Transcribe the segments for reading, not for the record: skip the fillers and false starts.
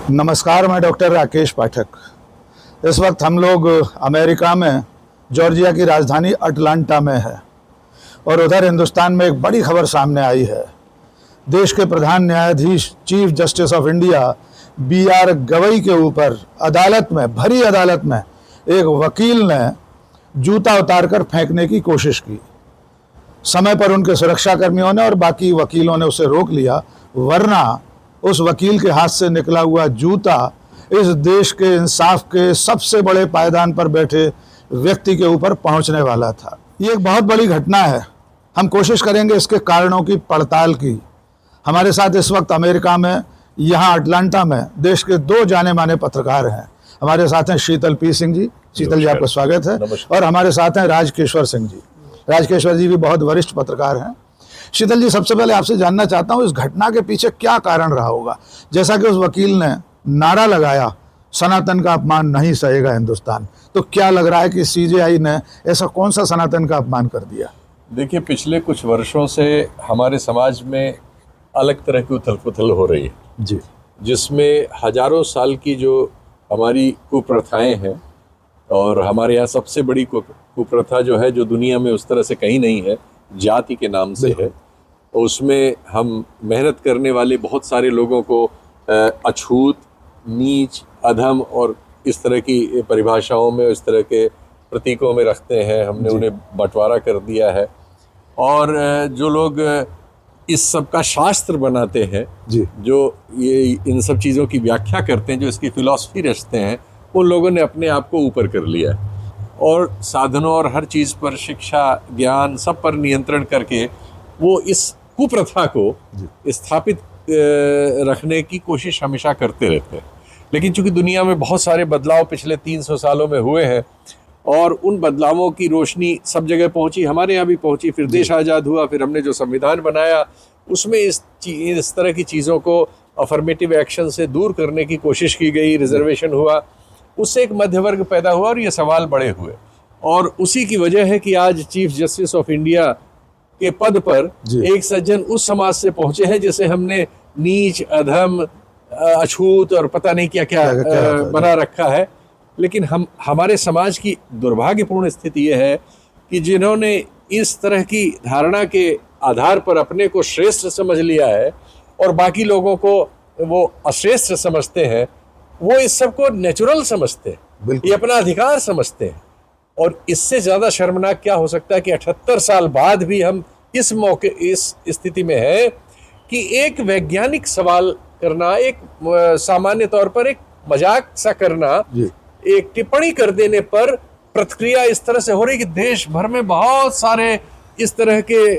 नमस्कार, मैं डॉक्टर राकेश पाठक। इस वक्त हम लोग अमेरिका में जॉर्जिया की राजधानी अटलांटा में है और उधर हिंदुस्तान में एक बड़ी खबर सामने आई है। देश के प्रधान न्यायाधीश chief justice of India BR Gavai के ऊपर अदालत में, भरी अदालत में एक वकील ने जूता उतारकर फेंकने की कोशिश की। समय पर उनके सुरक्षाकर्मियों ने और बाकी वकीलों ने उसे रोक लिया, वरना उस वकील के हाथ से निकला हुआ जूता इस देश के इंसाफ के सबसे बड़े पायदान पर बैठे व्यक्ति के ऊपर पहुंचने वाला था। ये एक बहुत बड़ी घटना है। हम कोशिश करेंगे इसके कारणों की पड़ताल की। हमारे साथ इस वक्त अमेरिका में, यहाँ अटलांटा में, देश के 2 जाने माने पत्रकार हैं। हमारे साथ हैं शीतल पी सिंह जी। शीतल जी, आपका स्वागत है। और हमारे साथ हैं राजकेश्वर सिंह जी। राजकेश्वर जी भी बहुत वरिष्ठ पत्रकार हैं। शीतल जी, सबसे पहले आपसे जानना चाहता हूँ, इस घटना के पीछे क्या कारण रहा होगा? जैसा कि उस वकील ने नारा लगाया, सनातन का अपमान नहीं सहेगा हिंदुस्तान, तो क्या लग रहा है कि CJI ने ऐसा कौन सा सनातन का अपमान कर दिया? देखिए, पिछले कुछ वर्षों से हमारे समाज में अलग तरह की उथल पुथल हो रही है जी, जिसमें हजारों साल की जो हमारी कुप्रथाएं हैं, और हमारे यहाँ सबसे बड़ी कुप्रथा जो है, जो दुनिया में उस तरह से कहीं नहीं है, जाति के नाम से है। उसमें हम मेहनत करने वाले बहुत सारे लोगों को अछूत, नीच, अधम और इस तरह की परिभाषाओं में, इस तरह के प्रतीकों में रखते हैं। हमने उन्हें बंटवारा कर दिया है। और जो लोग इस सब का शास्त्र बनाते हैं जी, जो ये इन सब चीज़ों की व्याख्या करते हैं, जो इसकी फिलॉसफी रचते हैं, उन लोगों ने अपने आप को ऊपर कर लिया है और साधनों और हर चीज़ पर, शिक्षा, ज्ञान, सब पर नियंत्रण करके वो इस कुप्रथा को स्थापित रखने की कोशिश हमेशा करते रहते हैं। लेकिन चूंकि दुनिया में बहुत सारे बदलाव पिछले 300 सालों में हुए हैं और उन बदलावों की रोशनी सब जगह पहुंची, हमारे यहाँ भी पहुंची, फिर देश आज़ाद हुआ, फिर हमने जो संविधान बनाया उसमें इस तरह की चीज़ों को अफर्मेटिव एक्शन से दूर करने की कोशिश की गई, रिजर्वेशन हुआ, उससे एक मध्य वर्ग पैदा हुआ और ये सवाल बड़े हुए। और उसी की वजह है कि आज चीफ जस्टिस ऑफ इंडिया के पद पर एक सज्जन उस समाज से पहुंचे हैं जिसे हमने नीच, अधम, अछूत और पता नहीं क्या क्या बना रखा है। लेकिन हमारे समाज की दुर्भाग्यपूर्ण स्थिति यह है कि जिन्होंने इस तरह की धारणा के आधार पर अपने को श्रेष्ठ समझ लिया है और बाकी लोगों को वो अश्रेष्ठ समझते हैं, वो इस सब को नेचुरल समझते हैं, ये अपना अधिकार समझते हैं। और इससे ज़्यादा शर्मनाक क्या हो सकता है कि 78 साल बाद भी हम इस मौके, इस स्थिति में है कि एक वैज्ञानिक सवाल करना, एक सामान्य तौर पर एक मजाक सा करना, एक टिप्पणी कर देने पर प्रतिक्रिया इस तरह से हो रही कि देश भर में बहुत सारे इस तरह के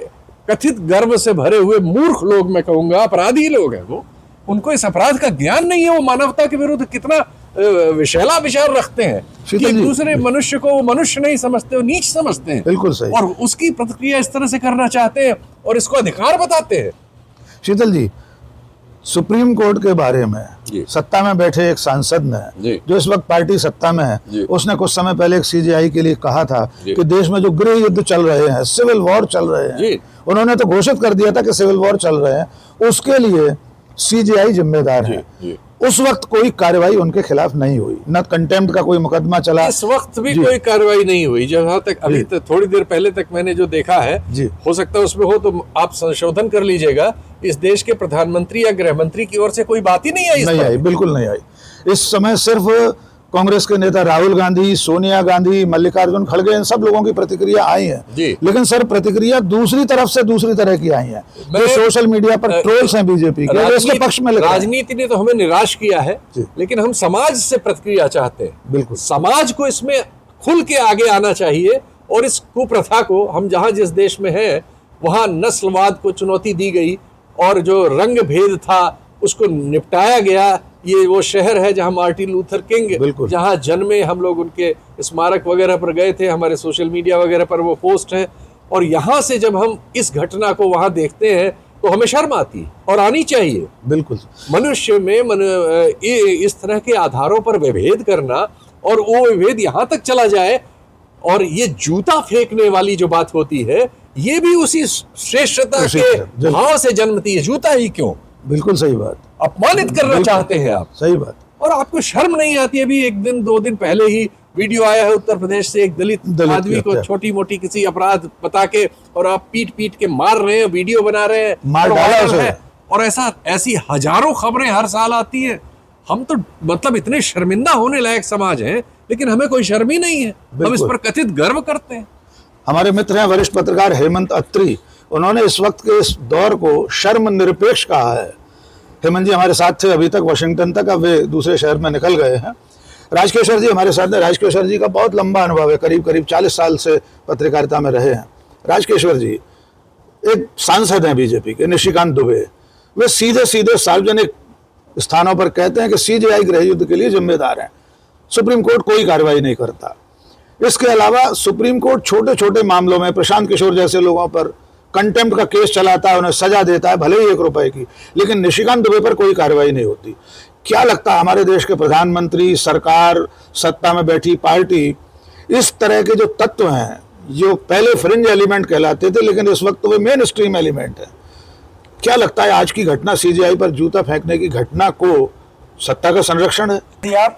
कथित गर्व से भरे हुए मूर्ख लोग, मैं कहूँगा अपराधी लोग हैं, वो उनको इस अपराध का ज्ञान नहीं है, वो मानवता के विरुद्ध कितना विशैला विचार रखते हैं कि एक दूसरे मनुष्य को वो मनुष्य नहीं समझते, वो नीच समझते हैं। बिल्कुल सही। और उसकी प्रतिक्रिया इस तरह से करना चाहते हैं और इसको अधिकार बताते हैं। शीतल जी, सुप्रीम कोर्ट के बारे में सत्ता में बैठे एक सांसद ने, जो इस वक्त पार्टी सत्ता में है, उसने कुछ समय पहले एक CJI के लिए कहा था कि देश में जो गृह युद्ध चल रहे हैं, सिविल वॉर चल रहे हैं, उन्होंने तो घोषित कर दिया था कि सिविल वॉर चल रहे हैं, उसके लिए CJI जिम्मेदार है। उस वक्त कोई कार्रवाई उनके खिलाफ नहीं हुई, न कंटेम्प्ट का कोई मुकदमा चला, इस वक्त भी कोई कार्रवाई नहीं हुई। जहाँ तक अभी तक थोड़ी देर पहले तक मैंने जो देखा है, हो सकता है उसमें हो तो आप संशोधन कर लीजिएगा, इस देश के प्रधानमंत्री या गृह मंत्री की ओर से कोई बात ही नहीं आई। नहीं आई, बिल्कुल नहीं आई। इस समय सिर्फ कांग्रेस के नेता राहुल गांधी, सोनिया गांधी, मल्लिकार्जुन खड़गे, इन सब लोगों की प्रतिक्रिया आई है। लेकिन सर, प्रतिक्रिया दूसरी तरफ से दूसरी तरह की आई है। जो सोशल मीडिया पर ट्रोल्स हैं बीजेपी के, इसके पक्ष में राजनीति ने तो हमें निराश किया है, लेकिन हम समाज से प्रतिक्रिया चाहते हैं। बिल्कुल, समाज को इसमें खुल के आगे आना चाहिए और इस कुप्रथा को, हम जहाँ जिस देश में हैं वहाँ नस्लवाद को चुनौती दी गई और जो रंग भेद था उसको निपटाया गया। ये वो शहर है जहां मार्टिन लूथर किंग जहां जन्मे, हम लोग उनके स्मारक वगैरह पर गए थे, हमारे सोशल मीडिया वगैरह पर वो पोस्ट है। और यहाँ से जब हम इस घटना को वहां देखते हैं तो हमें शर्म आती है और आनी चाहिए। बिल्कुल, मनुष्य में इस तरह के आधारों पर विभेद करना, और वो विभेद यहाँ तक चला जाए और ये जूता फेंकने वाली जो बात होती है, ये भी उसी श्रेष्ठता के भाव से जन्मती है। जूता ही क्यों, बिल्कुल सही बात, अपमानित करना चाहते हैं आप, सही बात। और आपको शर्म नहीं आती? अभी एक दिन 2 दिन पहले ही वीडियो आया है उत्तर प्रदेश से, एक दलित आदमी को छोटी मोटी किसी अपराध बता के और आप पीट पीट के मार रहे हैं, वीडियो बना रहे हैं, मार डाला उसे। और ऐसी हजारों खबरें हर साल आती हैं। हम तो मतलब इतने शर्मिंदा होने लायक समाज हैं, लेकिन हमें कोई शर्म ही नहीं है। हम इस पर कथित गर्व करते हैं। हमारे मित्र हैं वरिष्ठ पत्रकार हेमंत अत्री, उन्होंने इस वक्त के इस दौर को शर्म निरपेक्ष कहा है। हेमंत जी हमारे साथ थे अभी तक वाशिंगटन तक, अब वे दूसरे शहर में निकल गए हैं। राजकिशोर जी हमारे साथ हैं। राजकिशोर जी का बहुत लंबा अनुभव है, करीब करीब 40 साल से पत्रकारिता में रहे हैं। राजकिशोर जी एक सांसद हैं बीजेपी के, निशिकांत दुबे, वे सीधे सीधे सार्वजनिक स्थानों पर कहते हैं कि सीजेआई गृह युद्ध के लिए जिम्मेदार हैं। सुप्रीम कोर्ट कोई कार्रवाई नहीं करता। इसके अलावा सुप्रीम कोर्ट छोटे छोटे मामलों में प्रशांत किशोर जैसे लोगों पर कंटेम्प्ट का केस चलाता है, उन्हें सजा देता है, भले ही 1 रुपए की, लेकिन निशिकांत दुबे पर कोई कार्रवाई नहीं होती। क्या लगता है हमारे देश के प्रधानमंत्री, सरकार, सत्ता में बैठी पार्टी, इस तरह के जो तत्व हैं जो पहले फ्रिंज एलिमेंट कहलाते थे लेकिन इस वक्त तो वे मेन स्ट्रीम एलिमेंट है, क्या लगता है आज की घटना सीजेआई पर जूता फेंकने की घटना को सत्ता का संरक्षण है? यदि आप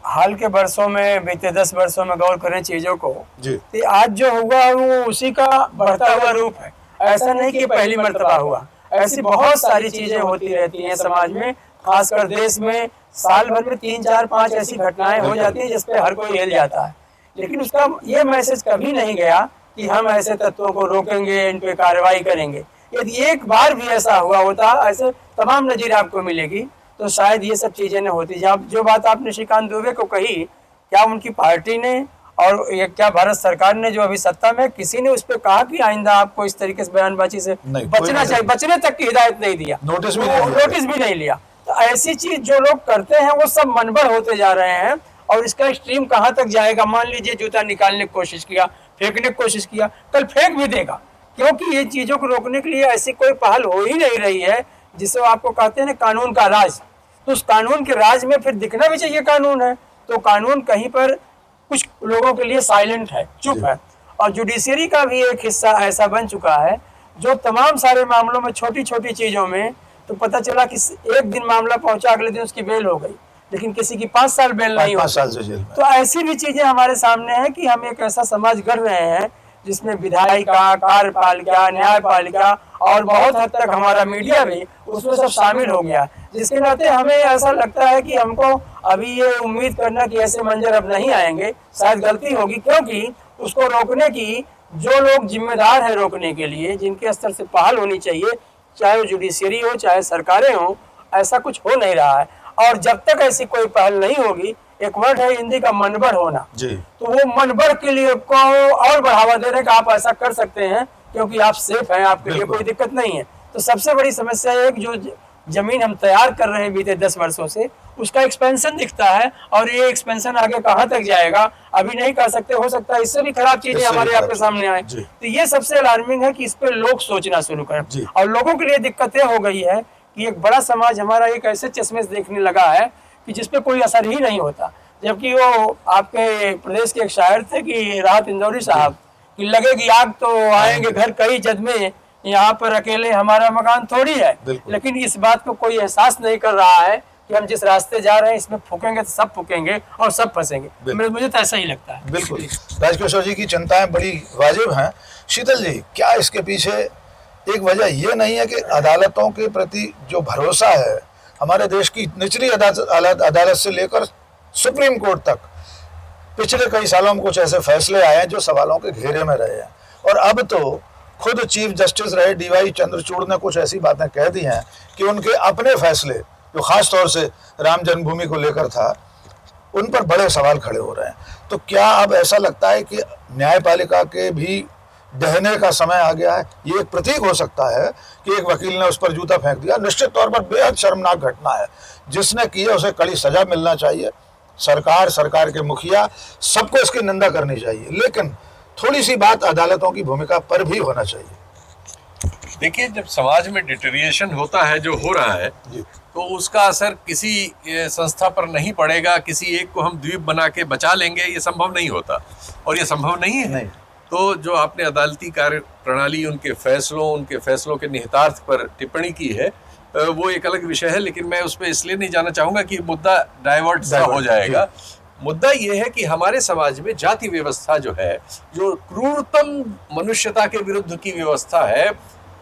हाल के वर्षों में, बीते 10 वर्षों में गौर करें चीजों को जी, तो आज जो हुआ वो उसी का बढ़ता हुआ रूप है। ऐसा नहीं कि पहली मर्तबा हुआ, ऐसी बहुत सारी चीजें होती रहती हैं समाज में, खासकर देश में। साल भर में 3, 4, 5 ऐसी घटनाएं हो जाती हैं जिसपे हर कोई हिल जाता है, लेकिन उसका ये मैसेज कभी नहीं गया कि हम ऐसे तत्वों को रोकेंगे, इन पे कार्रवाई करेंगे। यदि एक बार भी ऐसा हुआ होता, ऐसे तमाम नजीर आपको मिलेगी, तो शायद ये सब चीजें न होती। जो बात आपने निशिकांत दुबे को कही, क्या उनकी पार्टी ने और ये क्या भारत सरकार ने जो अभी सत्ता में, किसी ने उस पर कहा कि आइंदा आपको इस तरीके से बयानबाजी से बचना चाहिए? बचने तक की हिदायत नहीं दिया, नोटिस भी नहीं लिया। तो ऐसी चीज जो लोग करते हैं वो सब मनभर होते जा रहे हैं, और इसका एक्सट्रीम कहाँ तक जाएगा? मान लीजिए जूता निकालने की कोशिश किया, फेंकने की कोशिश किया, कल फेंक भी देगा, क्योंकि ये चीजों को रोकने के लिए ऐसी कोई पहल हो ही नहीं रही है जिसे आपको कहते हैं ना कानून का राज। तो उस कानून के राज में फिर दिखना भी चाहिए कानून है, तो कानून कहीं पर कुछ लोगों के लिए साइलेंट है, चुप है। और जुडिशरी का भी एक हिस्सा ऐसा बन चुका है जो तमाम सारे मामलों में, छोटी छोटी चीजों में, तो पता चला कि एक दिन मामला पहुंचा, अगले दिन उसकी बेल हो गई, लेकिन किसी की 5 साल बेल नहीं हुई। तो ऐसी भी चीजें हमारे सामने है कि हम एक ऐसा समाज गढ़ रहे हैं जिसमें विधायिका, कार्यपालिका, न्यायपालिका और बहुत हद तक हमारा मीडिया भी उसमें सब शामिल हो गया, जिसके नाते हमें ऐसा लगता है कि हमको अभी ये उम्मीद करना कि ऐसे मंजर अब नहीं आएंगे शायद गलती होगी, क्योंकि उसको रोकने की जो लोग जिम्मेदार हैं रोकने के लिए, जिनके स्तर से पहल होनी चाहिए, चाहे वो जुडिशरी हो चाहे सरकारें हो, ऐसा कुछ हो नहीं रहा है। और जब तक ऐसी कोई पहल नहीं होगी, एक वर्ड है हिंदी का मनबड़ होना जी, तो वो मनबड़ के लिए को और बढ़ावा देने का आप ऐसा कर सकते हैं क्योंकि आप सेफ हैं, आपके लिए कोई दिक्कत नहीं है। तो सबसे बड़ी समस्या है कि जो जमीन हम तैयार कर रहे हैं बीते 10 वर्षों से, उसका एक्सपेंशन दिखता है, और ये एक्सपेंशन आगे कहाँ तक जाएगा अभी नहीं कह सकते। हो सकता है इससे भी खराब चीजें हमारे आपके सामने आए। तो ये सबसे अलार्मिंग है कि इस पर लोग सोचना शुरू करें। और लोगों के लिए दिक्कतें हो गई है कि एक बड़ा समाज हमारा एक ऐसे चश्मे से देखने लगा है कि जिसपे कोई असर ही नहीं होता। जबकि वो आपके प्रदेश के एक शायर थे कि राहत इंदौरी साहब, कि लगेगी आग तो आएंगे घर कई जद में, यहाँ पर अकेले हमारा मकान थोड़ी है। लेकिन इस बात को कोई एहसास नहीं कर रहा है कि हम जिस रास्ते जा रहे हैं इसमें फूकेंगे तो सब फूकेंगे और सब फंसेंगे। मुझे तो ऐसा ही लगता है। बिल्कुल, राजकिशोर जी की चिंताएं बड़ी वाजिब हैं। शीतल जी, क्या इसके पीछे एक वजह ये नहीं है कि अदालतों के प्रति जो भरोसा है हमारे देश की निचली अदालत से लेकर सुप्रीम कोर्ट तक, पिछले कई सालों में कुछ ऐसे फैसले आए हैं जो सवालों के घेरे में रहे हैं, और अब तो खुद चीफ जस्टिस रहे DY चंद्रचूड़ ने कुछ ऐसी बातें कह दी हैं कि उनके अपने फैसले जो खास तौर से राम जन्मभूमि को लेकर था, उन पर बड़े सवाल खड़े हो रहे हैं। तो क्या अब ऐसा लगता है कि न्यायपालिका के भी दहने का समय आ गया है? ये एक प्रतीक हो सकता है कि एक वकील ने उस पर जूता फेंक दिया। निश्चित तौर पर बेहद शर्मनाक घटना है, जिसने की है उसे कड़ी सजा मिलना चाहिए। सरकार के मुखिया सबको इसकी निंदा करनी चाहिए, लेकिन थोड़ी सी बात अदालतों की भूमिका पर भी होना चाहिए। देखिए, जब समाज में डिटेरिएशन होता है, जो हो रहा है, तो उसका असर किसी संस्था पर नहीं पड़ेगा, किसी एक को हम द्वीप बना के बचा लेंगे, ये संभव नहीं होता, और ये संभव नहीं है। नहीं। तो जो आपने अदालती कार्य प्रणाली, उनके फैसलों के निहितार्थ पर टिप्पणी की है, वो एक अलग विषय है, लेकिन मैं उस पर इसलिए नहीं जाना चाहूंगा कि मुद्दा डाइवर्ट सा हो जाएगा। मुद्दा ये है कि हमारे समाज में जाति व्यवस्था जो है, जो क्रूरतम मनुष्यता के विरुद्ध की व्यवस्था है,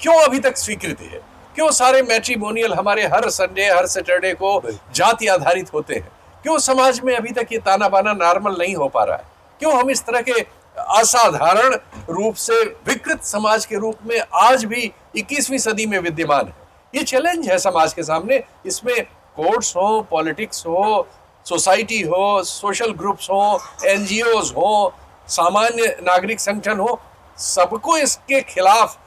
क्यों अभी तक स्वीकृत है? क्यों सारे मैट्रिमोनियल हमारे हर संडे हर सैटरडे को जाति आधारित होते हैं? क्यों समाज में अभी तक ये ताना बाना नॉर्मल नहीं हो पा रहा है? क्यों हम इस तरह के असाधारण रूप से विकृत समाज के रूप में आज भी 21वीं सदी में विद्यमान है? ये चैलेंज है समाज के सामने। इसमें कोर्ट्स हो, पॉलिटिक्स हो, सोसाइटी हो, सोशल ग्रुप्स हो, एनजीओज हो, सामान्य नागरिक संगठन हो, सबको इसके खिलाफ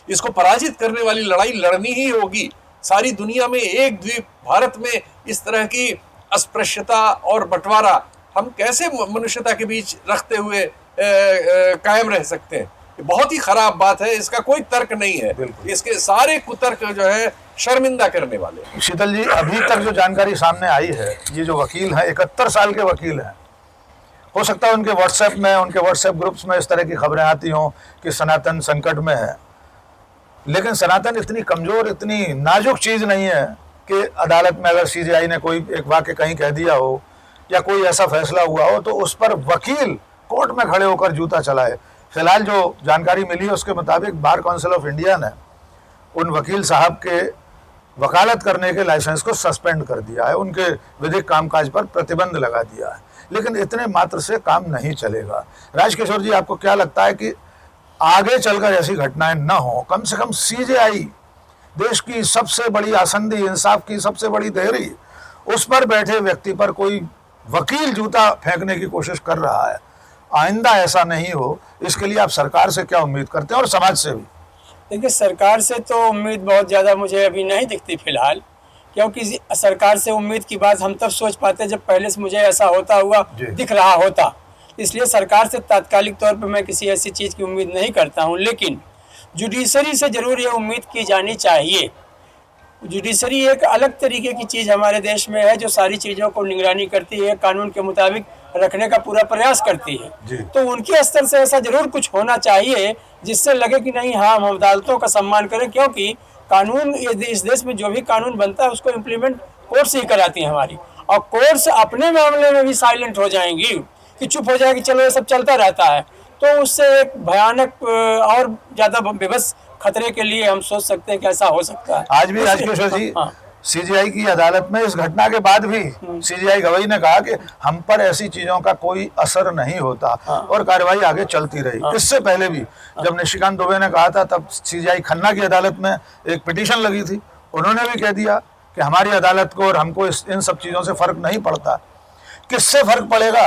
इसको पराजित करने वाली लड़ाई लड़नी ही होगी। सारी दुनिया में, एक द्वीप भारत में इस तरह की अस्पृश्यता और बंटवारा हम कैसे मनुष्यता के बीच रखते हुए कायम रह सकते हैं? बहुत ही खराब बात है, इसका कोई तर्क नहीं है। इसके सारे कुतर्क जो है शर्मिंदा करने वाले। शीतल जी, अभी तक जो जानकारी सामने आई है, ये जो वकील हैं 71 साल के वकील हैं, हो सकता है उनके व्हाट्सएप ग्रुप्स में इस तरह की खबरें आती हों कि सनातन संकट में है, लेकिन सनातन इतनी कमजोर, इतनी नाजुक चीज नहीं है कि अदालत में अगर सीजीआई ने कोई एक वाक्य कहीं कह दिया हो या कोई ऐसा फैसला हुआ हो तो उस पर वकील कोर्ट में खड़े होकर जूता चलाए। फिलहाल जो जानकारी मिली है उसके मुताबिक बार काउंसिल ऑफ इंडिया ने उन वकील साहब के वकालत करने के लाइसेंस को सस्पेंड कर दिया है, उनके विधिक कामकाज पर प्रतिबंध लगा दिया है। लेकिन इतने मात्र से काम नहीं चलेगा। राजकिशोर जी, आपको क्या लगता है कि आगे चलकर ऐसी घटनाएं न हो? कम से कम सीजेआई, देश की सबसे बड़ी आसंदी, इंसाफ की सबसे बड़ी देहरी, उस पर बैठे व्यक्ति पर कोई वकील जूता फेंकने की कोशिश कर रहा है। आइंदा ऐसा नहीं हो, इसके लिए आप सरकार से क्या उम्मीद करते हैं और समाज से भी? देखिए, सरकार से तो उम्मीद बहुत ज़्यादा मुझे अभी नहीं दिखती फिलहाल, क्योंकि सरकार से उम्मीद की बात हम तब सोच पाते जब पहले से मुझे ऐसा होता हुआ दिख रहा होता। इसलिए सरकार से तात्कालिक तौर पर मैं किसी ऐसी चीज़ की उम्मीद नहीं करता हूं, लेकिन जुडिशरी से ज़रूर ये उम्मीद की जानी चाहिए। जुडिशरी एक अलग तरीके की चीज़ हमारे देश में है, जो सारी चीज़ों को निगरानी करती है, कानून के मुताबिक रखने का पूरा प्रयास करती है। तो उनके स्तर से ऐसा जरूर कुछ होना चाहिए जिससे लगे कि नहीं, हाँ, हम अदालतों का सम्मान करें, क्योंकि कानून, इस देश में जो भी कानून बनता है उसको इम्प्लीमेंट कोर्ट से ही कराती है हमारी, और कोर्ट्स अपने मामले में भी साइलेंट हो जाएंगी कि चुप हो जाएगी, चलो ये सब चलता रहता है। तो उससे एक भयानक और ज़्यादा विवश खतरे के लिए हम सोच सकते हैं कि ऐसा हो सकता है। आज भी राजकिशोर जी, सीजीआई की अदालत में इस घटना के बाद भी सीजीआई गवाही ने कहा कि हम पर ऐसी चीजों का कोई असर नहीं होता और कार्रवाई आगे चलती रही। इससे पहले भी जब निशिकांत दुबे ने कहा था, तब सीजीआई खन्ना की अदालत में एक पिटीशन लगी थी, उन्होंने भी कह दिया कि हमारी अदालत को और हमको इन सब चीजों से फर्क नहीं पड़ता। किससे फर्क पड़ेगा?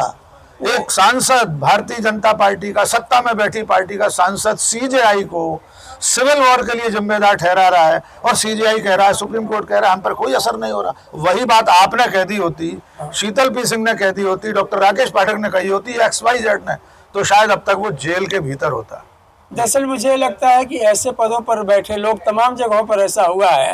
एक सांसद, भारतीय जनता पार्टी का, सत्ता में बैठी पार्टी का सांसद सीजेआई को सिविल वॉर के लिए जिम्मेदार ठहरा रहा है, और सीजीआई कह रहा है, सुप्रीम कोर्ट कह रहा है हम पर कोई असर नहीं हो रहा। वही बात आपने कह दी होती, शीतल पी सिंह ने कह दी होती, डॉक्टर राकेश पाठक ने कही होती, XYZ ने, तो शायद अब तक वो जेल के भीतर होता। दरअसल मुझे लगता है कि ऐसे पदों पर बैठे लोग, तमाम जगहों पर ऐसा हुआ है,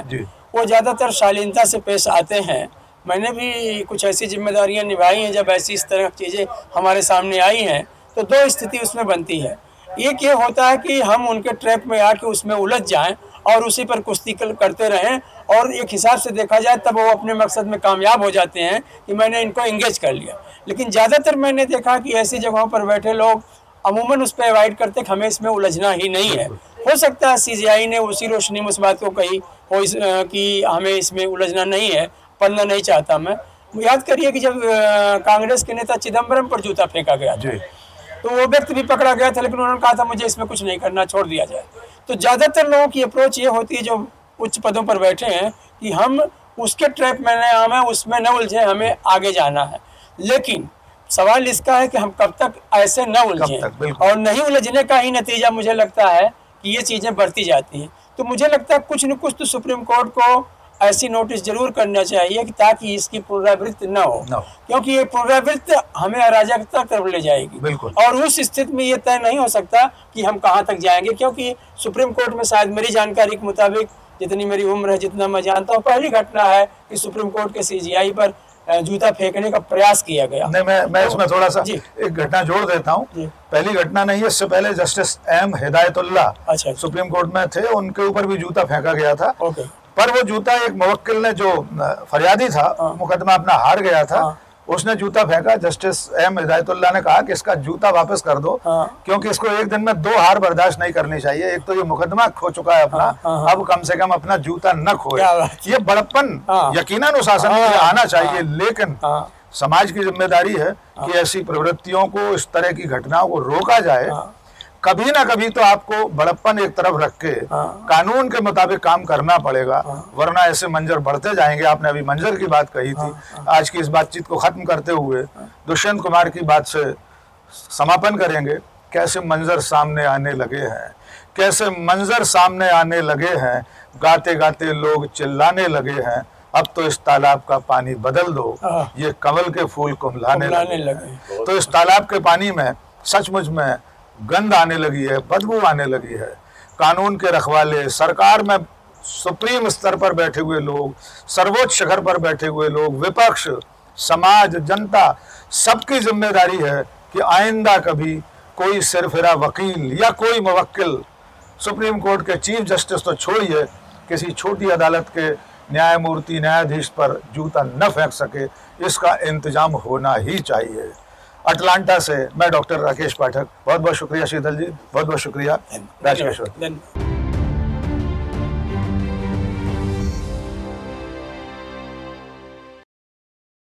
वो ज़्यादातर शालीनता से पेश आते हैं। मैंने भी कुछ ऐसी जिम्मेदारियां निभाई हैं, जब ऐसी इस तरह की चीज़ें हमारे सामने आई हैं तो दो स्थिति उसमें बनती है। एक ये होता है कि हम उनके ट्रैप में आके उसमें उलझ जाएं और उसी पर कुश्ती करते रहें, और एक हिसाब से देखा जाए तब वो अपने मकसद में कामयाब हो जाते हैं कि मैंने इनको एंगेज कर लिया। लेकिन ज़्यादातर मैंने देखा कि ऐसी जगहों पर बैठे लोग अमूमन उस पर अवॉइड करते कि हमें इसमें उलझना ही नहीं है। हो सकता है सीजीआई ने उसी रोशनी में उस बात को कही हो कि हमें इसमें उलझना नहीं है, पढ़ना नहीं चाहता मैं। याद करिए कि जब कांग्रेस के नेता चिदम्बरम पर जूता फेंका गया था, तो वो व्यक्ति भी पकड़ा गया था, लेकिन उन्होंने कहा था मुझे इसमें कुछ नहीं करना, छोड़ दिया जाए। तो ज़्यादातर लोगों की अप्रोच ये होती है जो उच्च पदों पर बैठे हैं कि हम उसके ट्रैप में न आए, उसमें न उलझे, हमें आगे जाना है। लेकिन सवाल इसका है कि हम कब तक ऐसे न उलझें, और नहीं उलझने का ही नतीजा मुझे लगता है कि ये चीज़ें बढ़ती जाती हैं। तो मुझे लगता है कुछ न कुछ तो सुप्रीम कोर्ट को ऐसी नोटिस जरूर करना चाहिए कि ताकि इसकी पुनरावृत्ति न हो, क्योंकि ये पुनरावृत्ति हमें अराजकता तरफ ले जाएगी, और उस स्थिति में ये तय नहीं हो सकता कि हम कहाँ तक जाएंगे, क्योंकि सुप्रीम कोर्ट में शायद मेरी जानकारी के मुताबिक, जितनी मेरी उम्र है, जितना मैं जानता हूँ, पहली घटना है कि सुप्रीम कोर्ट के सीजीआई पर जूता फेंकने का प्रयास किया गया। नहीं, मैं इसमें थोड़ा सा जी। एक घटना जोड़ देता हूँ। जी। पहली घटना नहीं है, इससे पहले जस्टिस एम हिदायतुल्ला अच्छा। सुप्रीम कोर्ट में थे, उनके ऊपर भी जूता फेंका गया था। ओके। पर वो जूता एक मुवक्किल ने, जो फरियादी था, मुकदमा अपना हार गया था, हाँ। उसने जूता फेंका। जस्टिस एम हिदायतुल्ला ने कहा कि इसका जूता वापस कर दो, हाँ। क्योंकि इसको एक दिन में 2 हार बर्दाश्त नहीं करनी चाहिए। एक तो ये मुकदमा खो चुका है अपना, हाँ। अब कम से कम अपना जूता न खोए। क्या बात। ये बड़प्पन हाँ। यकीनन अनुशासन हाँ। में आना चाहिए, लेकिन हाँ। समाज की जिम्मेदारी है कि ऐसी प्रवृत्तियों को, इस तरह की घटनाओं को रोका जाए। हाँ। कभी ना कभी तो आपको बड़प्पन एक तरफ रख के हाँ। कानून के मुताबिक काम करना पड़ेगा, वरना ऐसे मंजर बढ़ते जाएंगे। आपने अभी मंजर की बात कही थी। आज की इस बातचीत को खत्म करते हुए दुष्यंत कुमार की बात से समापन करेंगे। कैसे मंजर सामने आने लगे हैं, कैसे मंजर सामने आने लगे हैं, गाते गाते लोग चिल्लाने लगे हैं, अब तो इस तालाब का पानी बदल दो, ये कमल के फूल कुम्हलाने लगे। तो इस तालाब के पानी में सचमुच में गंध आने लगी है, बदबू आने लगी है। कानून के रखवाले, सरकार में सुप्रीम स्तर पर बैठे हुए लोग, सर्वोच्च शिखर पर बैठे हुए लोग, विपक्ष, समाज, जनता, सबकी जिम्मेदारी है कि आइंदा कभी कोई सिरफिरा वकील या कोई मुवक्किल सुप्रीम कोर्ट के चीफ जस्टिस तो छोड़िए, किसी छोटी अदालत के न्यायमूर्ति, न्यायाधीश पर जूता न फेंक सके। इसका इंतजाम होना ही चाहिए। अटलांटा से मैं डॉक्टर राकेश पाठक। बहुत बहुत शुक्रिया शीतल जी, बहुत बहुत शुक्रिया राजकेश्वर। धन्यवाद।